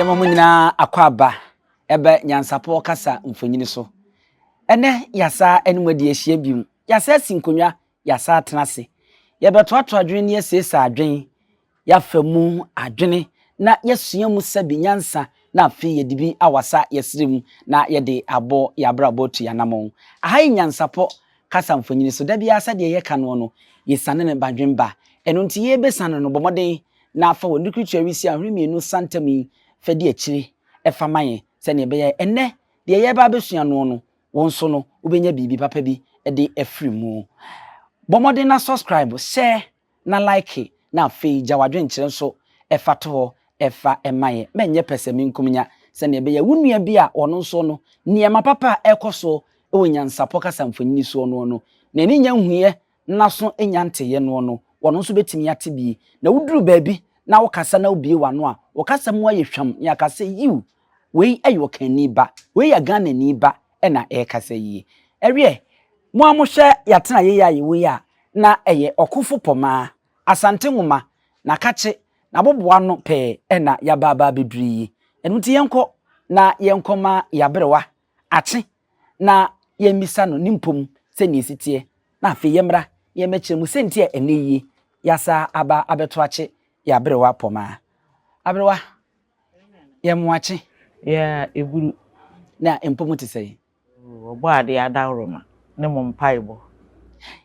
Yamamuna akwaba ebe NYANSAPO kasa mfonyini so. Ene yasa enwadi ehia bium. Yasa sinkonwa yasa atenase. Yebetoato adwene ne yesesa adwene. Yafamu adwene na yesua mu sabi nyansa na afi yedibi awasa yesrem na yede abo yabrabo tu yanamon. Ahai NYANSAPO kasa mfonyini so da bia asa de yeka no no yesane ne badwemba. Eno nti yebesane no bomoden na afa wondukutu awisi ahwemienu santami fedi akiri efa maye se ne beye enne de yeba besua no no wonso no ubenya bibi papa bi de efrimu bomoden na subscribe share na like na fe jawadwen kire so efa to efa emaye menye pesemi nkumnya se ne beye wunua bi a ono nso no niema papa ekoso ewo NYANSAPO kasa mfonyini so no no na ni nya huye na so enya nteye no no wono nso betimi ate bi na wuduru baabi na wokasa na obie wano a wokasa mu ayehwam ya kasa yiu wei ayo kani ba wei ya Ghana ni ba na kasa yi ewie mo amohwe yatena ye ayi wei a na eye OKOFO POMAH Asante nwoma na kache na boboa no pe na ya baba bedri enu ti yenko na yenkoma yabrewa ache na yemisa no nimpom se ni sitie na afi yemra yemekire mu sentie eneyi yasa aba abeto ache yabrewa POMAH abrewa yemwache ya eburu na empom ti sei obo ade adawroma ne mompaibo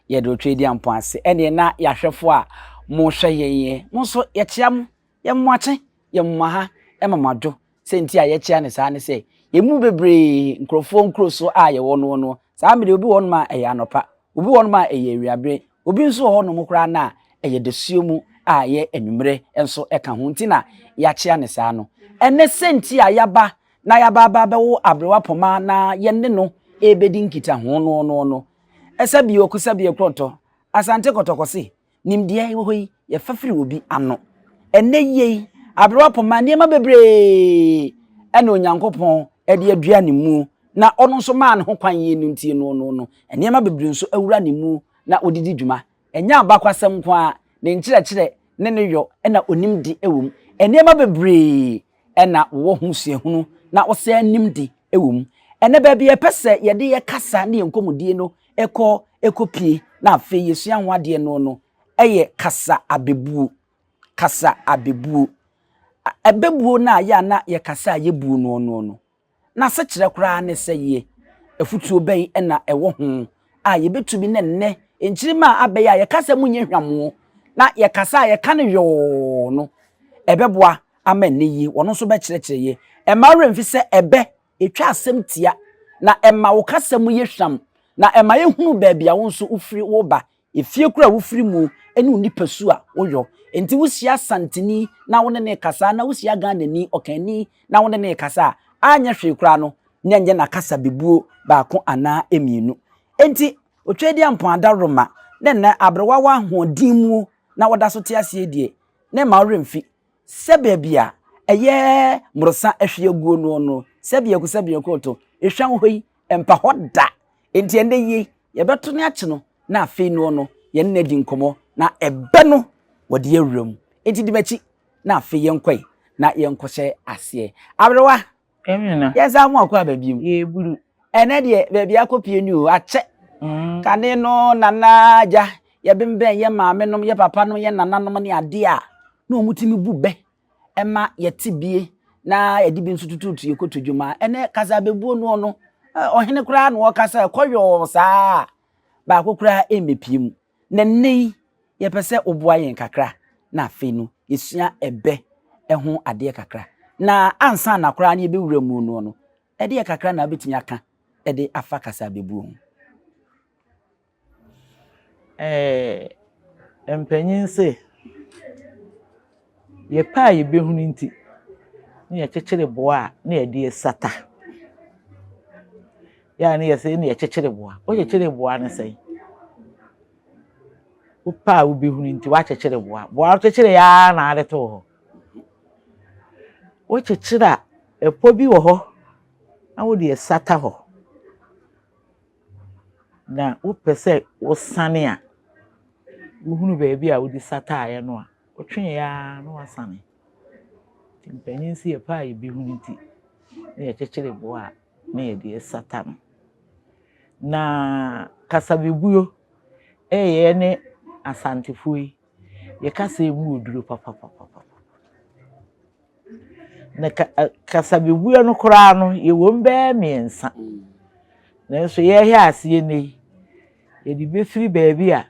ye do twedi ampo ase ene na yahwefo a mo hwe yeye mo so ye chiam yemwache yemmaha emamado senti a ye chia ne sa ne se yemu bebre nkrofo nkroso a ye wono no sa mede obi wono ma eye anopa obi wono ma eye wiabre obi nso wono mo kra na eye desuo mu a ye enwumre enso eka ho ntina ya chia ne sa no ene senti a yaba na yaba wo abrewa POMAH na ye ne no ebedi nkita ho no esabi okusabi ekronto asante kotokosi nimde wo hoyi ye fafiri obi ano ene yei abrewa POMAH niema bebre ene onyankopon ede adua ne mu na ono nso ma ne ho kwan ye nuntie no niema bebre nso awura ne mu na odidi dwuma enya abakwasem kwa ne nkyerɛkyerɛ ne yo ena onimdi ewum niema bebre ena wo ho suahunu na wo se animdi ewum ene ba bia pese ye de ye kasa ne yenkomudie no ekopie na afi yesua ho ade no eye kasa abebuo abebuo na ya na ye kasa yebuo no na se kire kura ne se ye afutuo ben na ewo ho a ye betumi ne enchirima abeya ye kasa munye hwamo na ye kasa ye ka ne yo no ebeboa ama ne yi wono so be kire ye ema remfi se ebe etwa asem tia na ema wo kasa mu ye hwam na ema ye hunu ba bia wo nso ufiri wo ba efie kura wo firi mu ene unipasu a woyo enti wusia santini na wo ne kasa na wusia Ghana ni okani na wo ne kasa anya hwe kura no nyenye na kasa bebuo ba ko ana emienu enti otwedi ampo adaroma na abrewa wa hodin mu na woda so tiase die na ma remfi sebe bia eye mrosa ahwe guo no sebe kuto ehwan hoyi empa hoda enti ende yi ye beto ne ache no na afi no ye nna di nkomo na ebe no wode awuram enti di machi na afi yenkoi na yenkɔhye ase abrewa emina yesa mo akwa babiem ye eburu ene de ba bia kopie ni o ache kane no nana ja ye bemben ye maame nom ye papa nom ye nana nom ne ade a na omutimi bube ema ye tibie na ye di bi nso tututu ye kotodwuma ene kasa bebuo no ohene kura na okasa koyo saa ba kokura emepiem na nei ye pese oboa yen kakra na afi no yesua ebe eho ade kakra na ansa na kura na ye bewura mu no ede kakra na betumi aka ede afa kasa bebuo empanyin se ye pa ye behunu nti ne ye kekere boa na ye de sata ya ne ye se ne ye kekere boa o kekere boa ne sei o pa wo behunu nti wa kekere boa kekere ya na ade to ho o kekere epo bi wo ho na wo de sata ho na wo pese wo sane a wo hunu baabi a wo di sata aye no a o twen ya no wasane Mpanyin si ye pa ye bi hu nti na ye kyekere bo a na ye de satan na kasabebuyo ye ne asantefo yi ye kasa emu oduro papa na kasabebuyo no kora no ye wom be miensa na so ye hye ase ne ye di be firi baabi a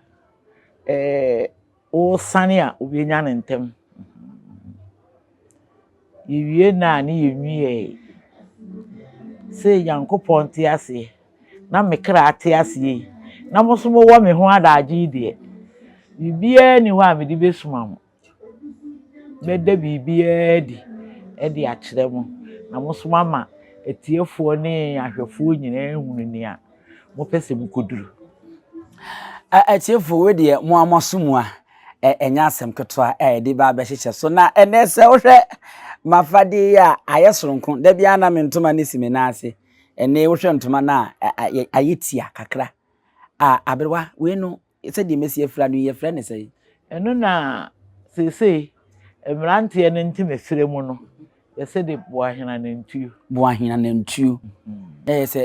o sane a obenya ne ntem ye wie na ne ye nwie se Yankopɔn te ase na mekra ate ase na moso mo wo me ho adagye de bibia ni ho a me di besuma mo beda bibia di e de akyerɛ mo na moso mama etiefo ne ahwɛfo nyina ehunu ni a mo pese mo koduru etiefo we de mo amoso mu a enya asem ketoa de ba be hyehyɛ so na enese wo hwɛ mafade a ayesoronko da bia na me ntoma ne sime na ase ene wo hwɛ ntoma na ayetia kakra aberwa we no se de mesi afra no ye frɛ ne sɛ eno na sese emrante ne ntime frɛ mu no ye se de boahena na ntuo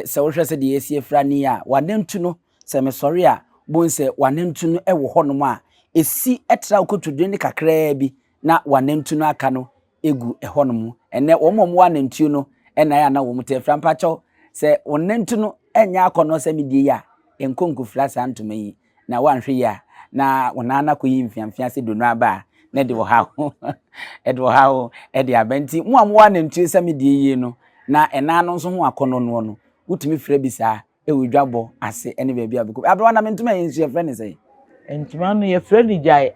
se wo hwɛ se de yesi afra ni a wanentu no se me sɔre a bon se wanentu no wo hɔ no a esi etra okotudwe ne kakra bi na wanentu no aka no egu hɔ no mu ene wo mom wanentu no na ya na wo mu te fra mpacho se wanentu no enya akɔno se me die ya enkonku fra sa ntoma yi na wanhwe ya na wonana koyi mfiamfia se do no aba na de wo ha de abenti mo amwa wanentu se me die yi no na ena no nso ho akɔno no wutumi fra bi saa wedwabo ase ene baabi abeko abro na mentuma yin so frɛ ne sɛ entuma no ye frɛ ni jai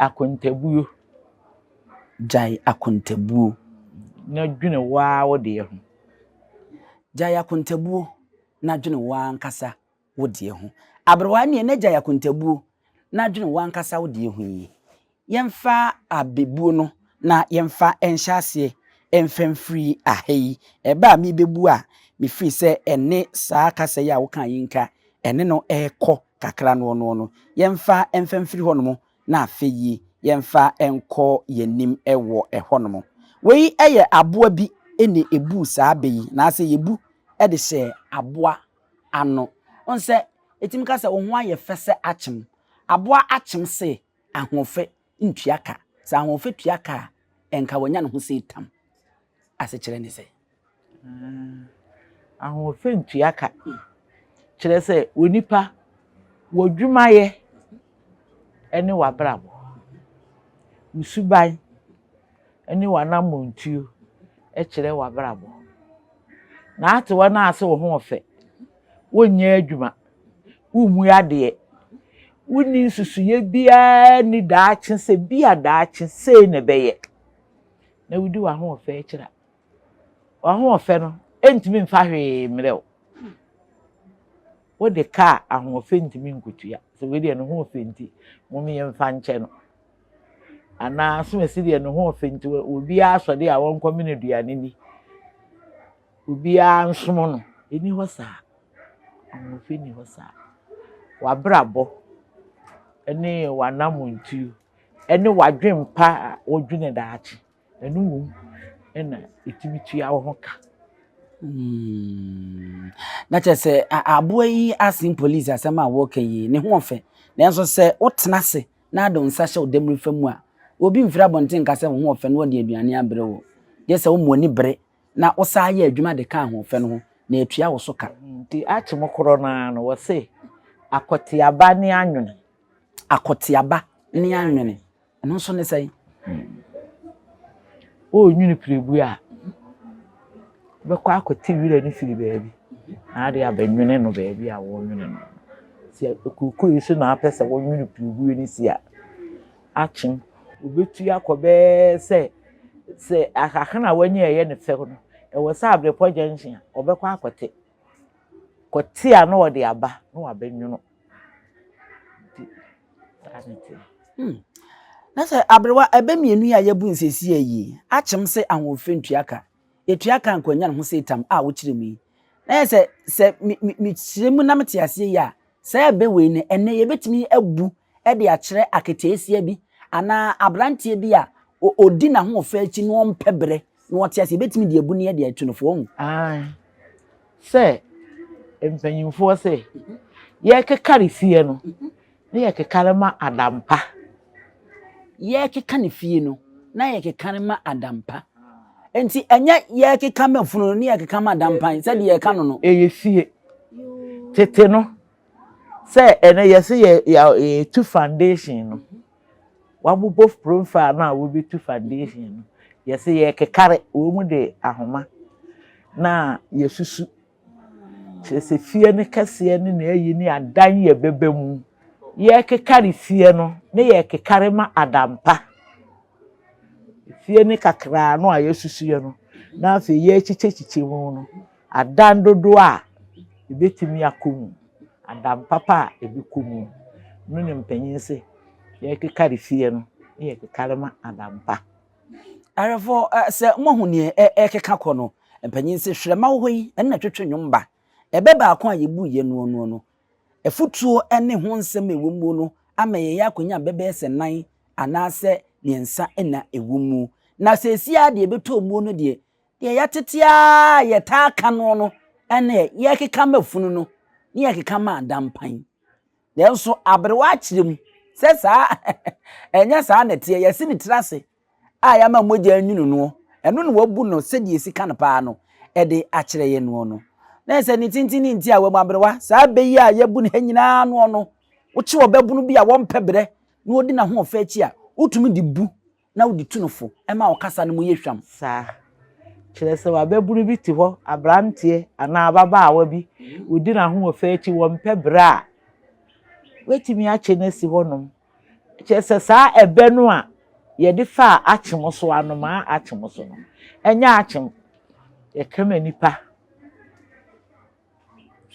akontabuo na dwene waa wo de ho jai akontabuo na dwene waa nkasa wo de ho abro ne na jai akontabuo na dwene waa nkasa wo de ho yi yemfa abebuo no na yemfa enhyase emfamfiri ahei eba mi bebu a mi free se ene saa kasa ya wo kan yinka ene no ekɔ kakra no yemfa emfamfiri hono na afeyi yemfa enko yenim ewo hono wei eye aboa bi ene ebu saa beyi na ase yebu de hye aboa ano onse etim kasa wo ho aye fese achem aboa achem se ahofe ntuaka sa ahofe tuaka enka wonya ne ho se tam ase kyerɛ ne se ahofe ntuaka kyerɛ sɛ onipa wodwumaye ene wabrabo usuban ene wanamontuo kyerɛ wabrabo na ate wana ase wo ho ofe wonnya adwuma wumu ade wuni susuye bia ni daakye se bia daakye se ne beye na wudi wa ho ofe kyerɛ wa ho ofe no entimi mfa hwe mrew wo de ka ahofe ntimi nkutua so we de no ho ofe nti mo me mfa nche no ana so mesi de no ho ofe nti obi asode a won komine duane ni obi ansomo no eni ho saa ahofe ni ho saa wa brabo ene wanamontu ene wadwempa wodwene daachi enu wom ena etimi tua wo ho ka na chese aboa yi asin police asema wo kan yi ne ho ofe nanso se wotena se na adon sa hye odemri famu a obi mfira bonten ka se ho ofe no de aduane abre wo je se wo moni bre na wo sa ya adwuma de ka ho ofe no ho na etua wo so ka nti achimokoro na no wo se akotiaba ne anwene no so ne sai o nwini prebu a bekwa akoti wire ni firi baabi na de abanwene no baabi a wo nwene no si okuku yi so na apese wo nwini prebu ni si a achim obetu akobe se akakana wanye ye ne fe no e wo sa abrepo junction obekwa akote kote a no de aba no abanwene na se abrewa ebe mienu ya yebu nsesi ayi achim se ahofe ntuaka etuaka nkonya ho se tam a wo kiremu yi na se mi kiremu na mete ase ya se ebe we ne ene ye betimi abu e de akere aketeesia bi ana abrantie bi a odi na ho ofa achi no mpebre no what yes betimi de abu ne de atunofo hu say empanyimfo say ye kekare fie no na ye kekare ma adampa ye keka ne fie no na ye kekare ma adampa enti enya ye keka ma funu no ne ye keka ma adampa se de ye ka no no eye fie tete no say ene ye say ye two foundation no wabu both profile na we be two foundation no ye say ye kekare wo mu de ahoma na ye susu se fie ne kase ne na yi ni adan ye bebemu ye kekare fie no ne ye kekare ma adampa fie ne kakra no a ye susu ye no na afi ye chichechiche mu no adan dodo a ebetimi akomu adampa pa ebikomu no ne mpanyin se ye kekare fie no ne ye kekare ma adampa arefo se mohu ne keka kɔ no mpanyin se hwrema wo yi na twetwe nwomba ebe ba ko a yebu ye no efutuo ne ho nsɛm ewumu no ama ye yakonya bebe se nan anase niensa na ewumu na sesia de beto mu no de yatetea ye ta aka no ene ye keka mafunu no ne ye keka ma adampan de nso abrewa kyerem se saa enya saa na te ye sini trase a ya ma mogya anwunu no eno no wabu no se de sika no paa no e de akyere ye no na se ni tintini nti a wamu abrewa saa beyi a yabu ne hanyina no wo kye obabunu bi a wompe bre na odi na ho ofa akyi a utumi di bu na wodi tunofo e ma okasa no mu yehwam saa kyerɛ sɛ wababunu bi te hɔ abrante ana ababaawa bi odi na ho ofa akyi wompe bre a wetimi akye na si hɔ nom kyerɛ sɛ saa ebe no a ye de fa akyem so anoma akyem so no enya akyem ye kama nipa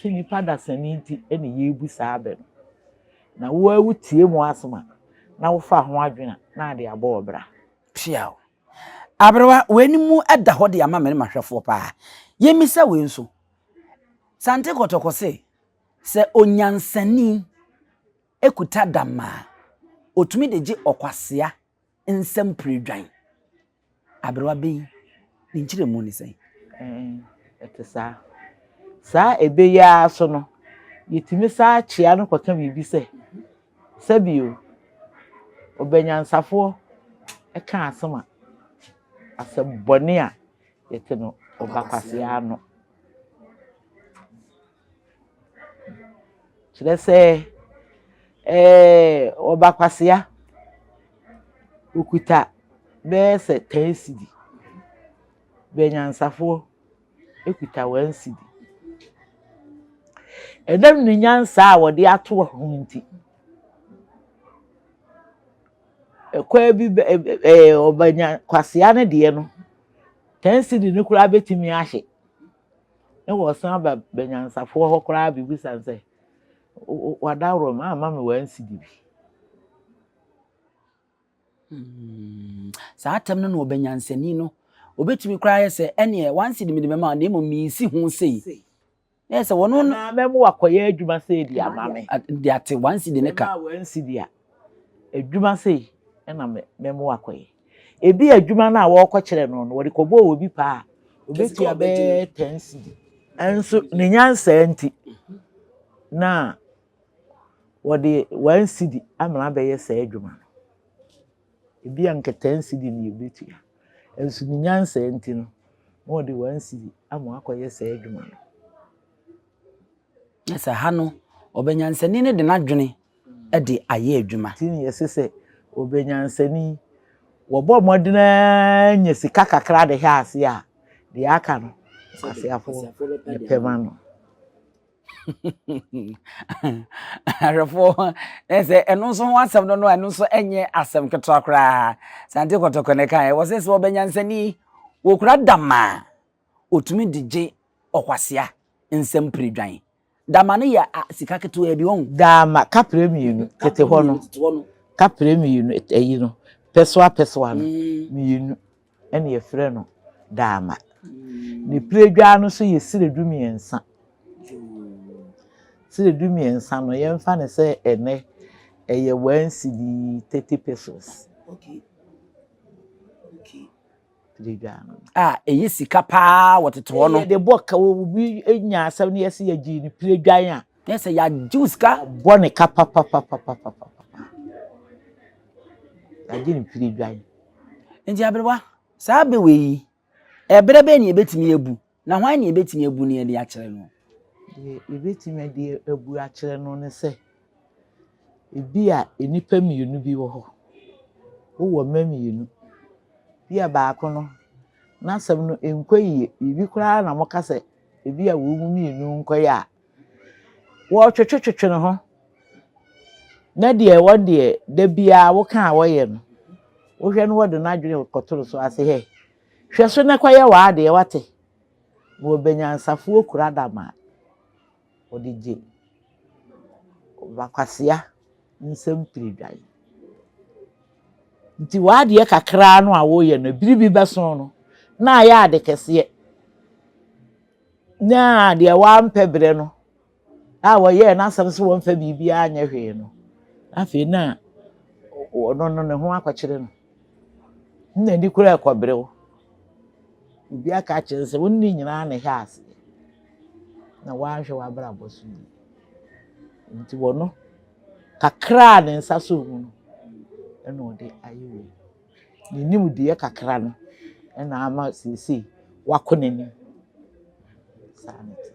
nipa da sani nti ene yebu saa be no na wo awutie mu asoma na wo fa ho adwena na ade abo obra piao abrewa wenimu eda ho de ama me mahwefo paa yemisa we nso sante kotokose se onyansani ekuta dama otumi deji okwasea nsem predwan abrewa be ni nkire mu ni sei etesa saa ebe ya so no yetimi saa chia no kwaka bibi se sabio obanyansafo eka asema asebone a yete no obakwase ano kire se obakwase okuta be se 10 cedi benyansafo ekuta 1 cedi edam ni nyansa a wode ato ho nti ekwa bi obanya kwasea ne de no 10 cedi ne kura betimi ahye ne wo san ba benyansafo ho kura bibi sanse wadawro ma me 1 cedi bi saa tem no obanyansani no obetumi kura yese ene 1 cedi me ma na mi si ho sei yes wono na memo wakoye adwuma sei di amame de ate 1 cedi ne ka 1 cedi a adwuma sei na memo wakoye ebi adwuma na wo kɔkyere no no wode kɔbɔ obi pa obeti abe 10 cedi enso ne nyansa nti na wode 1 cedi amana bɛyɛ saa adwuma ebi anke 10 cedi ne obeti enso ne nyansa nti no wode 1 cedi ama akɔyɛ saa adwuma esa ha no obanyansani ne de nadwene e de aye adwuma tin yesese obanyansani wobo modena nya sika kakra de ha ase a de aka no asiafo ne pema no arefo ese eno so ho asem no eno so enye asem ketwa kra sante kotoko ne kan wo se obanyansani wo kura dama otumi digye okwasea nsem predwan dama ne ya sika keto e bi won dama kapre mienu kete ho no kapre mienu eyi no peswa no mienu ene ye frɛ no dama ne predwa no so ye sire dumiensa no ye mfa ne sɛ ene eye 1 cedi 30 pesos okay Piridwan. Eyi sika pa wotete ho no. De boka wo bi enya asam ne yesi ya gi ni piridwan a. Yes, ya juice ka. Bone ka papa. Ya gi ni piridwan. Nti abrewa, saa be we ebere be ne ebetimi ebu. Na hwan ne ebetimi ebu ne de akere no. Ebetimi de ebu akere no ne se. Ebi a enipa mienu bi wo ho. Wo mamienu. Bi a baako no na asam no enkoyi ibi kura na mo kase ebi a wo mu mienu nkoyi a wo twetwetwe no ho na de wo de da bia wo kan wo ye no wo hwe no wo de na adwene kotoro so ase he hwe so na kwaye wa de wate wo benyansafo okura dama wo de je bakwasia nsem piridwan nti wa de kakra no a wo ye no biribi beso no na ya de kese na de wa mpebre no wo ye na asam so wo mfa bibia anya hwe no afi na no ne ho akwakire no nna ndi kura ekobre wo bibia ka kire se wonni nyina na he ase na wa hwe wa bra bosu nti wo no kakra ne nsa so mu no ena ode ayewe ni nim de kakra no ena ama sisi wakonani sanity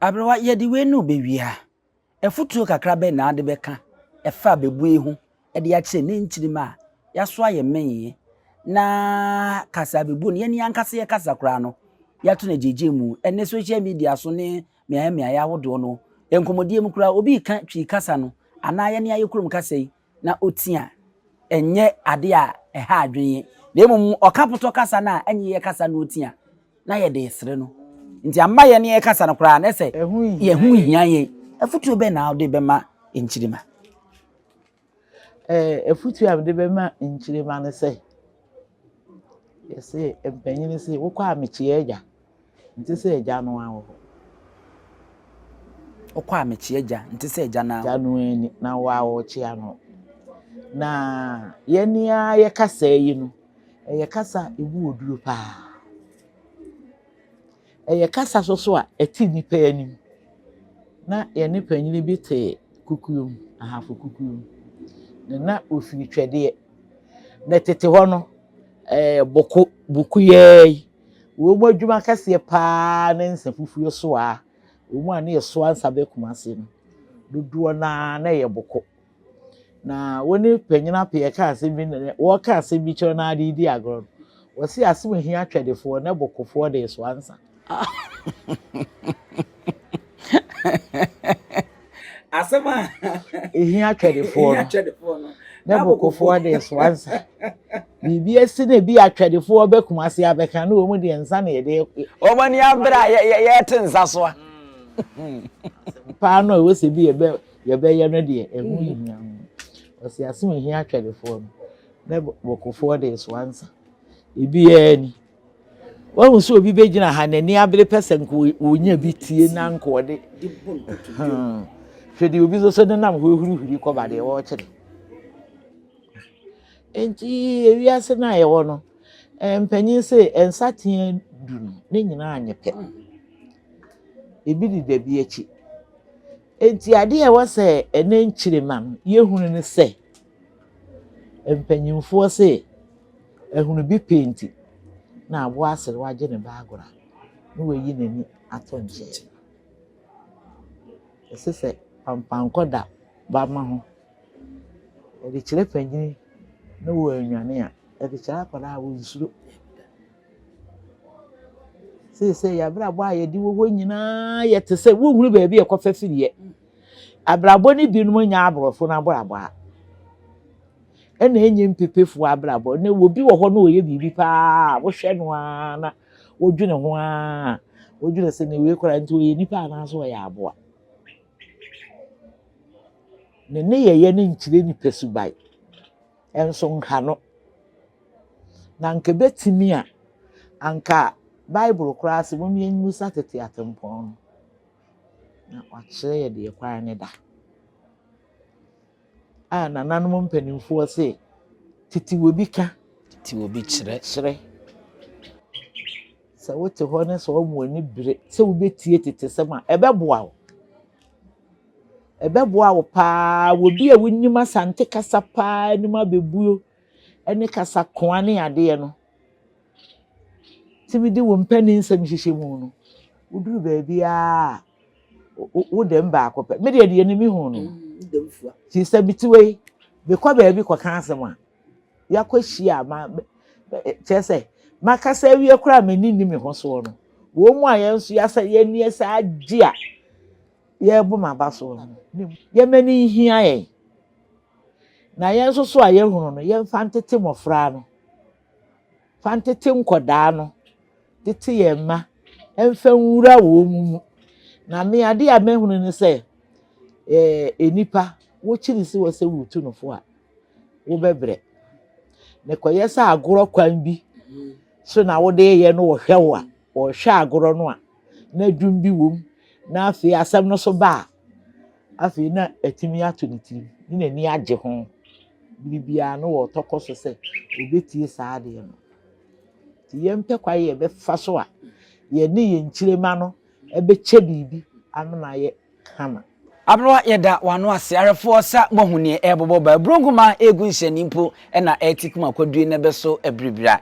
Abrewa ye di we no be wia efutuo kakra be na ade beka efa bebu ehu e de akire ne nchirima yaso aye menye na kasa bebu ne ye ankase ye kasa kra no yato na jeje mu ene social media so ne mea ya wodo no enkomodie mu kra obi ka twi kasa no ana ye ne ayekurum kasa yi na otia enye ade a ha adwenye na emum okapoto kasa na enye ye kasa na otia na ye de sere no nti amma ye ne ye kasa no kra na se ye hu hia ye afutu be na ode be ma enchirima afutu am de be ma enchirima ne se ye se empanyin se wo kwa mechi eja nti se eja no awo wo kwa mechi eja nti se eja na no ani na wa wo chi ano na ye ni a ye kasa yi no ye kasa ebu oduro pa ye kasa so a eti nipa anim na ye ne panyin bi te kukuyum ahafo kukuyum na ofiri twede na tete ho no bukuye wo mu adwuma kase pa na nsa fufuo so a wo mu ane so ansa be kumase no dodo na ye boko na woni panyina pe ka ase bi wo ka ase bi cho na ade di agro wo si ase mo hia twedefo na bokofo de so ansa asema ehia twedefo no na bokofo de so ansa bibi esi na bi atwedefo be kumase abeka na wo mu de nsa na ye de o mani abra ye tensa so a pa no wo se bi ye be ye no de ehu hia wo si ase mo hia twedefo no na bokofo de so ansa ebi ani wo so obi be gina ha nani abere person ko onya bi tie na nko de hwede obi so de nam huri ko ba de wo kire enti ewiase na ye wo no empanyin se ensaten du no ne nyina anyepe ebi di da bi echi enti ade e wo se ene nchirema no ye hunu ne se empanyinfo se ehunu bi penti na abo asere waje ne baagora no wayi nani ato nche esese pampankoda ba ma ho e di kire panyin no wo anwane a e di kire akoda wo nsuro se ya brabo aye di wo nyina ye te se wo hunu ba bi e kofa firiye abrabo ni binom nya abrofo na abrabo a ena enye mpepefo abrabo na wo bi wo ho na oye bibi pa wo hwe no a na wo dwene ho a wo dwene se ne we kora nti oye nipa na so ya abo a ne ye ne nchire ni pesubai enso nka no na nke betimi a anka Bible kora se mo mien musa tete atempon na wakire ye de kwa ne da na nanom mpanimfo se titi wobi ka ti wobi kire sɛ wote hɔ ne sɛ ɔmo ani bere sɛ wobetie tete sɛm a ɛbɛboa wo paa wo bi a wonim Asante kasa paa anim abebuo ɛne kasa koa ne adeɛ no timi de wo mpani nsɛm hyehyɛ mu no woduru baabi a wo dem ba akɔpɛ me de ne mi hu no demfua ti sɛ bitiwe be kwa baabi kwa ka asɛm a yakɔhyia ma kyerɛ makasa awie kora mani ni me ho so no wo mu a yɛn so yasa yɛni ɛsa agye a yɛbu ma ba so no yɛmani hia yɛn na yɛn so a yɛn hu no yɛn fantete mɔfra no fantete nkɔdaa no tete yɛn ma ɛmfa nwura wo mu na me ade a mehunu ne sɛ enipa wo kyiri si wo sɛ wutu no fo a wo bebrɛ ne kɔyɛ sɛ agorɔ kwan bi so na wo de yɛ no wo hwɛ wo a wo hwɛ agorɔ no a na dwum bi wom na afei asɛm no so ba afei na atimi ato ne tirim ne nani agye ho bibia no wo tɔkɔ so sɛ obetie saa de no ti yɛmpɛ kwae yɛ bɛfa so a yɛ ne yɛ nkyirema no ɛbɛkyɛ bibi ano na yɛ kama Abroa yeda wano ase arefo sa mohune ebobo ba bronguma egu nhyɛnimpo na etikuma kwadue ne beso ebribira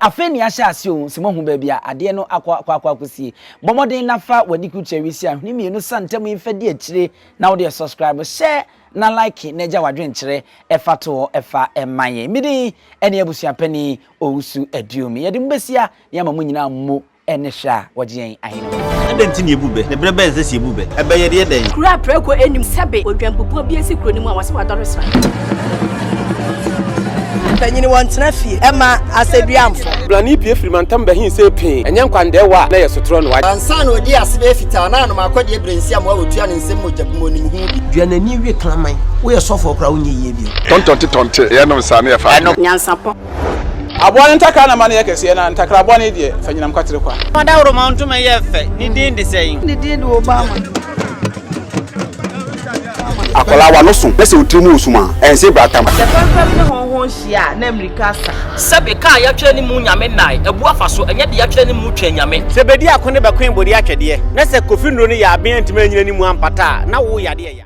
afeni ahya ase o se mohu ba bia ade no akwakosie bomoden nafa wadi ku chawisi a huni mienu santem ifadi akire na wo de subscribe share na like na gya wadwen kyere efa to efa emaye midi ene abusua pani owusu aduomi yede mbesia ya mamu nyina mo ene hwa wagyen ahino adenti ne ebube ne brebe nse si ebube ebeye de den kura preko enim sebe odwampopo bi esi kuro nim a wase wadore sra tanyini wontena fie ema aseduamfo blani pie frimantam bahin se pin enye nkwande wa na yesotro no wa ansa na odi asebe fita na no makodi ebrensi am wa otua ne nsem mojabumo nim hu bi duanani wie klaman wo ye sofo kra wo nye yie bi tontonte ye no sa na ye fa nyansapo abone ntaka na mane yakese na ntakra abone de fanyinam kwatere kwa mada woro ma ntuma ye fe ni din de sei ni din de obama akola wa no so pese otrimu osuma ense bratam se fanfam ne honhon hia na America sa sebe ka ya twa ni mu nyame nai ebu afa so enye de ya twa ni mu twa nyame sebedi akone be kwen bodi atwede na se kofi nro ni ya aben ntima nyina ni mu ampata na wo yade ya